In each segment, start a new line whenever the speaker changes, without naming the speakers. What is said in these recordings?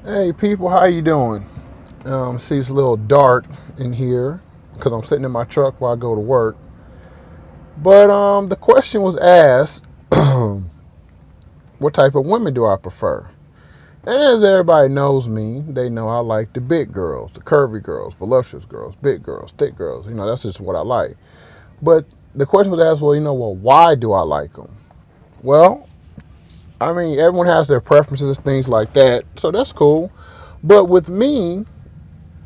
Hey people, how you doing? See, it's a little dark in here because I'm sitting in my truck while I go to work. But the question was asked, what type of women do I prefer? And as everybody knows me, they know I like the big girls, the curvy girls, voluptuous girls, big girls, thick girls. That's just what I like. But the question was asked, well, why do I like them? Well, I mean, everyone has their preferences, things like that, so that's cool. But with me,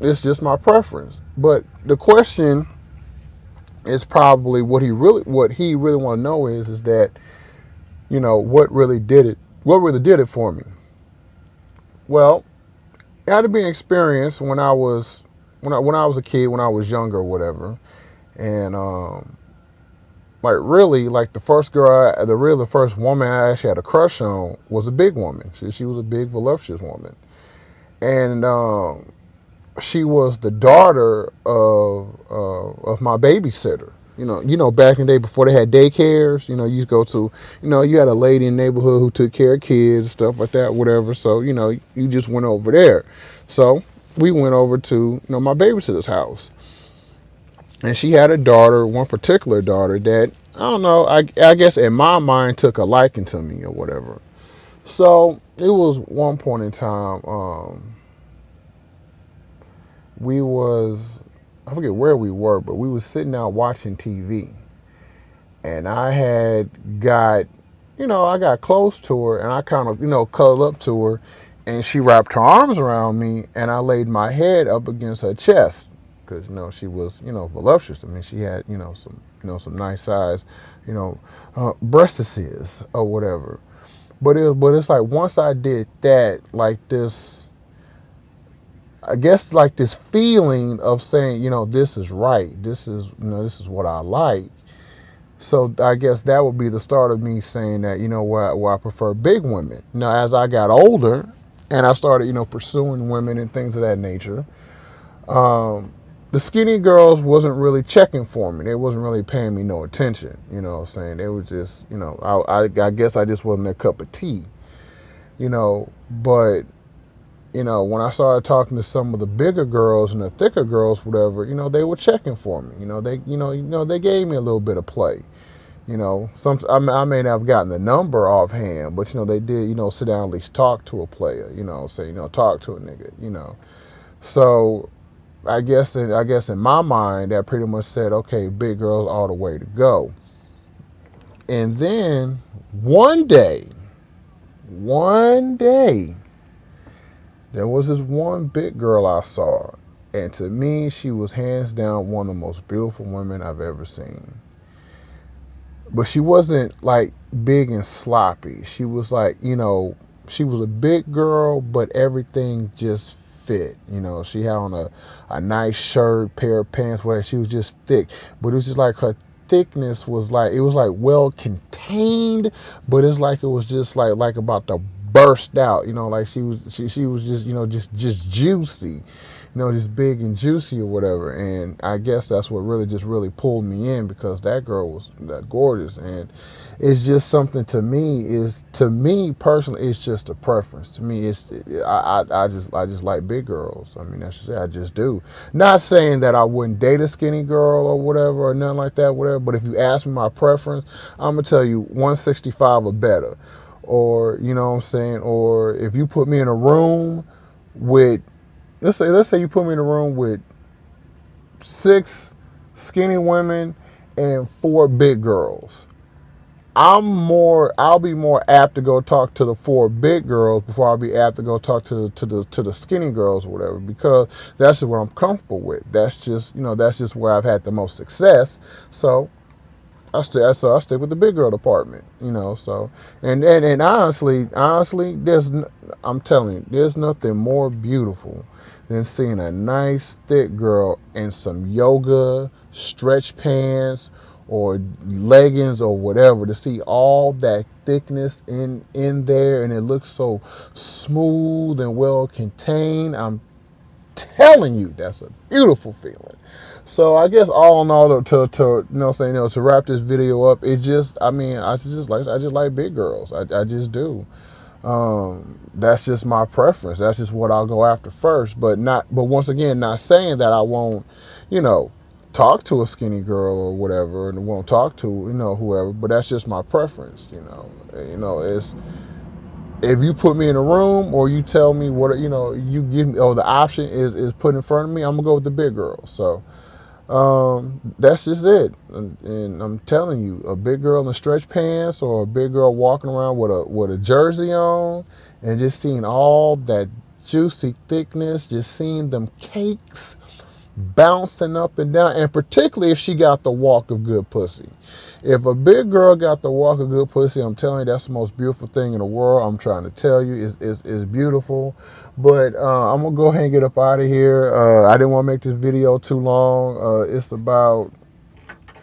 it's just my preference. But the question is probably what he really want to know is that what really did it for me. Well, it had to be an experience when I was a kid, when I was younger or whatever. And like really, like the first woman I actually had a crush on was a big woman. She was a big voluptuous woman. And she was the daughter of my babysitter. Back in the day before they had daycares, you go to, you had a lady in the neighborhood who took care of kids, stuff like that, whatever. So, you just went over there. So we went over to, my babysitter's house. And she had a daughter, one particular daughter that, I don't know, I guess in my mind took a liking to me or whatever. So it was one point in time, we was I forget where we were, but we was sitting out watching TV, and I got close to her, and I kind of cuddled up to her, and she wrapped her arms around me, and I laid my head up against her chest because she was voluptuous. I mean, she had some nice size breastises or whatever. But it's like once I did that, like this. I guess like this feeling of saying, this is right. This is what I like. So I guess that would be the start of me saying that, I prefer big women. Now, as I got older and I started, pursuing women and things of that nature, the skinny girls wasn't really checking for me. They wasn't really paying me no attention. You know what I'm saying? They was just, I guess I just wasn't their cup of tea. But when I started talking to some of the bigger girls and the thicker girls, whatever, they were checking for me. They gave me a little bit of play. I may not have gotten the number offhand, but they did, sit down and at least talk to a player. Say, talk to a nigga. So I guess in my mind, that pretty much said, okay, big girls all the way to go. And then one day, there was this one big girl I saw, and to me, she was hands down one of the most beautiful women I've ever seen. But she wasn't like big and sloppy. She was like, she was a big girl, but everything just fit. She had on a nice shirt, pair of pants, whatever. She was just thick, but it was just like her thickness was like, it was like well contained, but it's like it was just like about to burst out. Like she was just just juicy, just big and juicy or whatever. And I guess that's what really pulled me in, because that girl was that gorgeous. And it's just something to me personally, it's just a preference. To me, I just like big girls. I mean, that's just it. I just do. Not saying that I wouldn't date a skinny girl or whatever or nothing like that, whatever. But if you ask me my preference, I'm gonna tell you 165 or better. Or you know what I'm saying. Or if you put me in a room with, let's say you put me in a room with 6 skinny women and 4 big girls, I'll be more apt to go talk to the 4 big girls before I'll be apt to go talk to the skinny girls or whatever, because that's just what I'm comfortable with. That's just where I've had the most success. So I stick with the big girl department. So and honestly, I'm telling you, there's nothing more beautiful than seeing a nice thick girl in some yoga stretch pants or leggings or whatever, to see all that thickness in there, and it looks so smooth and well contained. I'm telling you, that's a beautiful feeling. So I guess all in all, to wrap this video up, I just like big girls. I just do. That's just my preference. That's just what I'll go after first. But once again, not saying that I won't, you know, talk to a skinny girl or whatever, and won't talk to, whoever. But that's just my preference. It's, if you put me in a room or you tell me what, you give me, or the option is put in front of me, I'm gonna go with the big girl. So that's just it. And I'm telling you, a big girl in the stretch pants or a big girl walking around with a jersey on, and just seeing all that juicy thickness, just seeing them cakes bouncing up and down, and particularly if she got the walk of good pussy. If a big girl got the walk of good pussy, I'm telling you, that's the most beautiful thing in the world. I'm trying to tell you, it's beautiful. But I'm gonna go ahead and get up out of here. I didn't want to make this video too long. It's about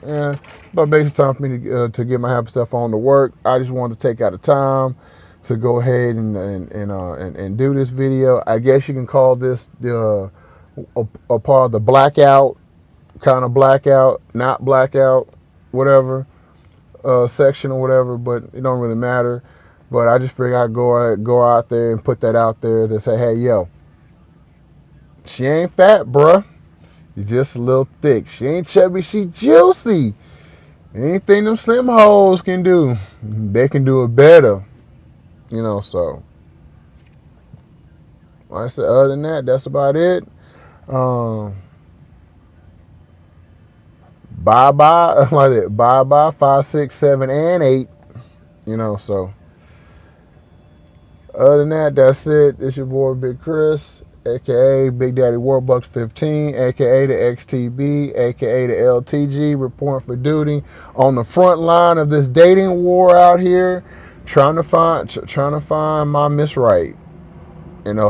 basic time for me to get my happy stuff on to work. I just wanted to take out the time to go ahead and do this video. I guess you can call this a part of the blackout, kind of blackout, not blackout, whatever section or whatever, but it don't really matter. But I just figured I'd go out there and put that out there to say, hey, yo, she ain't fat, bruh. She's just a little thick. She ain't chubby, she juicy. Anything them slim hoes can do, they can do it better. So like I said, other than that, that's about it. Bye-bye. Bye-bye 5, 6, 7, and 8. So other than that, that's it. It's your boy Big Chris, aka Big Daddy Warbucks 15, aka the XTB, aka the LTG, reporting for duty on the front line of this dating war out here, trying to find my Miss Right in a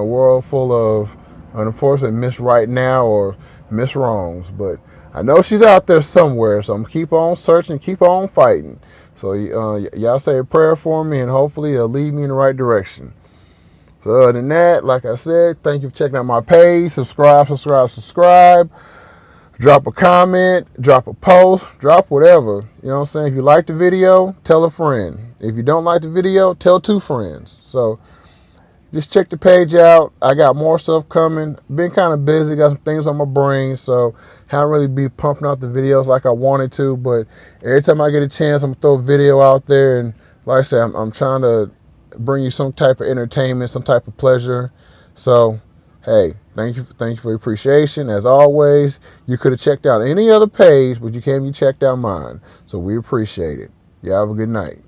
world full of, unfortunately, Miss Right now or Miss Wrongs. But I know she's out there somewhere, so I'm keep on searching, keep on fighting. So y'all say a prayer for me, and hopefully it'll lead me in the right direction. So other than that, like I said, thank you for checking out my page. Subscribe. Drop a comment, drop a post, drop whatever. You know what I'm saying? If you like the video, tell a friend. If you don't like the video, tell 2 friends. So just check the page out. I got more stuff coming. Been kind of busy, got some things on my brain, so haven't really been pumping out the videos like I wanted to. But every time I get a chance, I'm gonna throw a video out there. And like I said, I'm trying to bring you some type of entertainment, some type of pleasure. So hey, thank you for your appreciation. As always, you could have checked out any other page, but you came, you checked out mine. So we appreciate it. Y'all have a good night.